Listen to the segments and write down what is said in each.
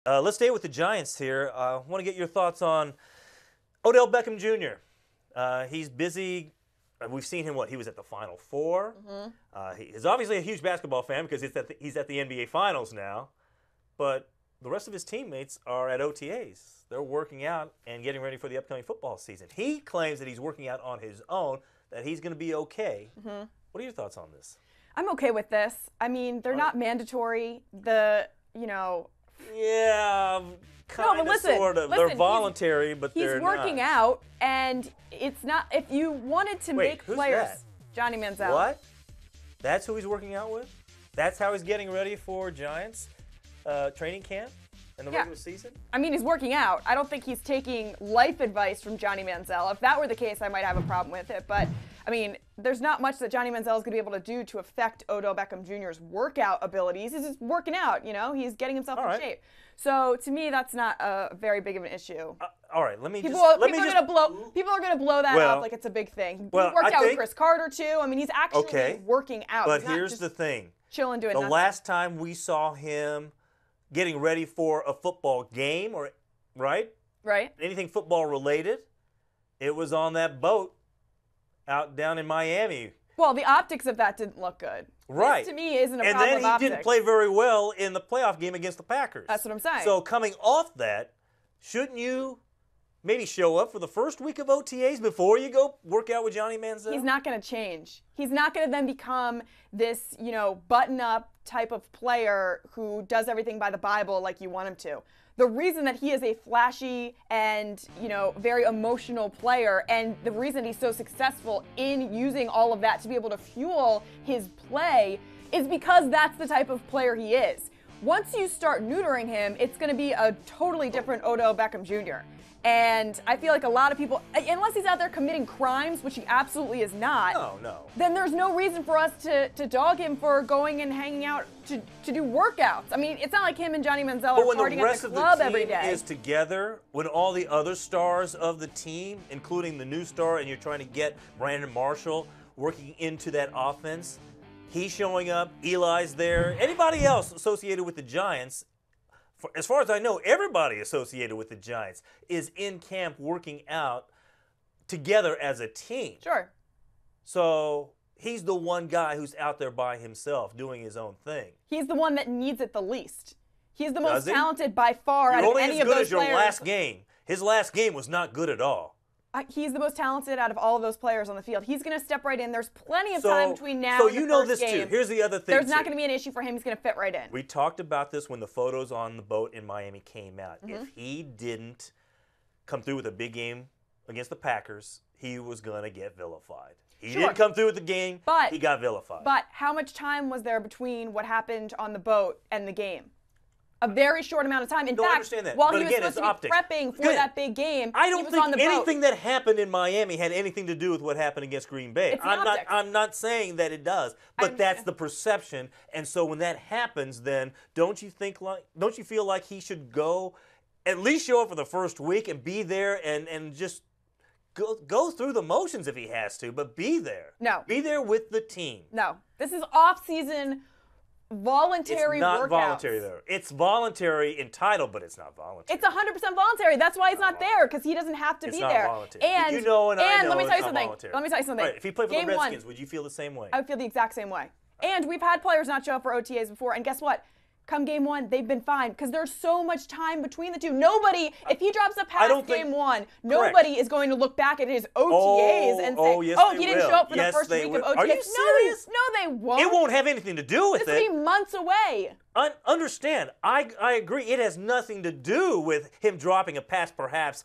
Let's stay with the Giants here. I want to get your thoughts on Odell Beckham Jr. He's busy. We've seen him, he was at the Final Four. He's obviously a huge basketball fan because he's at the NBA Finals now. But the rest of his teammates are at OTAs. They're working out and getting ready for the upcoming football season. He claims that he's working out on his own, that he's going to be okay. What are your thoughts on this? I'm okay with this. I mean, they're not mandatory. Yeah, kind of, sort of. They're voluntary, but they're not. He's working out, and it's not. If you wanted to make players, that? Johnny Manziel. What? That's who he's working out with? That's how he's getting ready for Giants training camp in the regular season? I mean, he's working out. I don't think he's taking life advice from Johnny Manziel. If that were the case, I might have a problem with it. But, I mean, there's not much that Johnny Manziel is going to be able to do to affect Odell Beckham Jr.'s workout abilities. He's just working out, He's getting himself in shape. So, to me, that's not a very big of an issue. All right, people are going to blow that up like it's a big thing. He worked out with Chris Carter, too. I mean, he's actually working out. But here's the thing. Chilling, doing nothing. The last time we saw him getting ready for a football game, right? Anything football related, it was on that boat out down in Miami. Well, the optics of that didn't look good. Right. This, to me, isn't a problem of optics. And then he didn't play very well in the playoff game against the Packers. That's what I'm saying. So coming off that, shouldn't you maybe show up for the first week of OTAs before you go work out with Johnny Manziel? He's not going to change. He's not going to then become this, button-up type of player who does everything by the Bible like you want him to. The reason that he is a flashy and, very emotional player, and the reason he's so successful in using all of that to be able to fuel his play is because that's the type of player he is. Once you start neutering him, it's going to be a totally different Odell Beckham Jr. And I feel like a lot of people, unless he's out there committing crimes, which he absolutely is not, then there's no reason for us to dog him for going and hanging out to do workouts. I mean, it's not like him and Johnny Manziel are partying at the club every day. But when the rest of the team is together, when all the other stars of the team, including the new star, and you're trying to get Brandon Marshall working into that offense, he's showing up, Eli's there, anybody else associated with the Giants, as far as I know, everybody associated with the Giants is in camp working out together as a team. Sure. So he's the one guy who's out there by himself doing his own thing. He's the one that needs it the least. He's the most talented by far out of any of those players. You're only as good as your last game. His last game was not good at all. He's the most talented out of all of those players on the field. He's going to step right in. There's plenty of time between now and the first game. So you know this too. Here's the other thing. There's not going to be an issue for him. He's going to fit right in. We talked about this when the photos on the boat in Miami came out. If he didn't come through with a big game against the Packers, he was going to get vilified. He didn't come through with the game, he got vilified. But how much time was there between what happened on the boat and the game? A very short amount of time. In fact, while he was supposed to be prepping for that big game, I don't think anything that happened in Miami had anything to do with what happened against Green Bay. I'm not saying that it does, but that's the perception. And so when that happens, then don't you feel like he should go, at least show up for the first week and be there and just go through the motions if he has to, but be there. No. Be there with the team. No. This is off-season voluntary workouts. It's not voluntary, though. It's voluntary entitled, but it's not voluntary. It's 100% voluntary. That's why he's not there, because he doesn't have to be there. It's not voluntary. And I know let me tell you something. Let me tell you something. Right, if he played for the Redskins, would you feel the same way? I would feel the exact same way. And we've had players not show up for OTAs before, and guess what? Come game one, they've been fine because there's so much time between the two. Nobody, if he drops a pass game one, nobody is going to look back at his OTAs and say, he didn't show up for the first week of OTAs. Are you serious? No, they won't. It won't have anything to do with it. This will be months away. Understand, I agree. It has nothing to do with him dropping a pass perhaps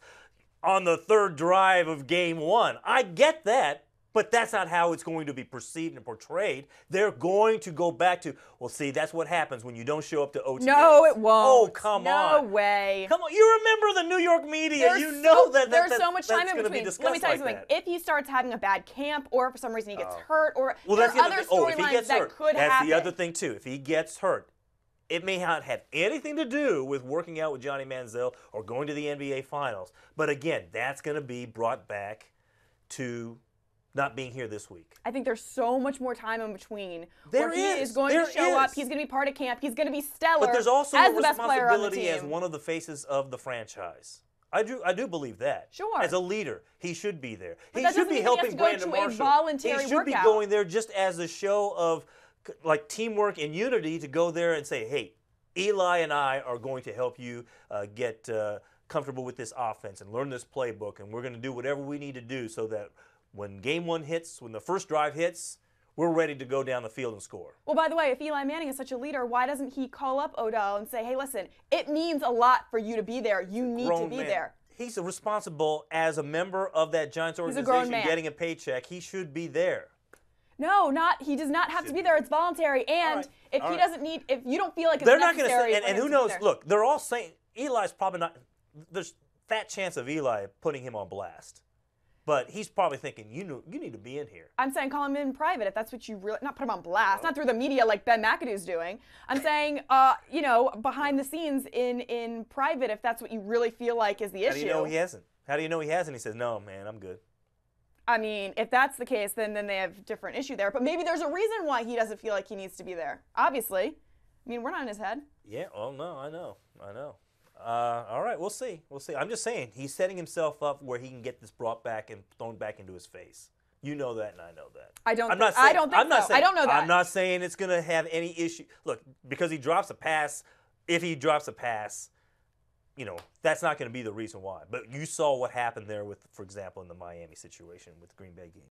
on the third drive of game one. I get that. But that's not how it's going to be perceived and portrayed. They're going to go back to, well, see, that's what happens when you don't show up to OTAs. No, it won't. Oh, come on. No way. Come on. You remember the New York media. There's so much time in between. Let me tell you something. If he starts having a bad camp or for some reason he gets hurt or there are other storylines that could happen. That's the other thing, too. If he gets hurt, it may not have anything to do with working out with Johnny Manziel or going to the NBA Finals. But, again, that's going to be brought back to not being here this week? I think there's so much more time in between. There where he is. is going There to show up. is. He's going to be part of camp. He's going to be stellar. But there's also as a the best player on the responsibility team. as one of the faces of the franchise. I do believe that. Sure. As a leader, he should be there. But He that should doesn't be mean he has helping to go Brandon to a Marshall. voluntary He should be workout. going there just as a show of like teamwork and unity to go there and say, hey, Eli and I are going to help you get comfortable with this offense and learn this playbook, and we're going to do whatever we need to do so that when game one hits, when the first drive hits, we're ready to go down the field and score. Well, by the way, if Eli Manning is such a leader, why doesn't he call up Odell and say, hey, listen, it means a lot for you to be there. You need to be there. He's responsible as a member of that Giants He's a organization grown man. getting a paycheck. He should be there. No, he does not have to be there. It's voluntary. And if he doesn't need, if you don't feel like it's they're not necessary. going to say, and who knows, look, they're all saying Eli's probably not, there's fat chance of Eli putting him on blast. But he's probably thinking, you need to be in here. I'm saying call him in private if that's what you really, not put him on blast, not through the media like Ben McAdoo's doing. I'm saying, behind the scenes in private if that's what you really feel like is the issue. How do you know he hasn't? How do you know he hasn't? He says, no, man, I'm good. I mean, if that's the case, then they have a different issue there. But maybe there's a reason why he doesn't feel like he needs to be there. Obviously. I mean, we're not in his head. Yeah, well, no, I know. All right, we'll see. I'm just saying, he's setting himself up where he can get this brought back and thrown back into his face. You know that, and I know that. I don't know that. I'm not saying it's going to have any issue. Look, because he drops a pass, if he drops a pass, that's not going to be the reason why. But you saw what happened there with, for example, in the Miami situation with the Green Bay game.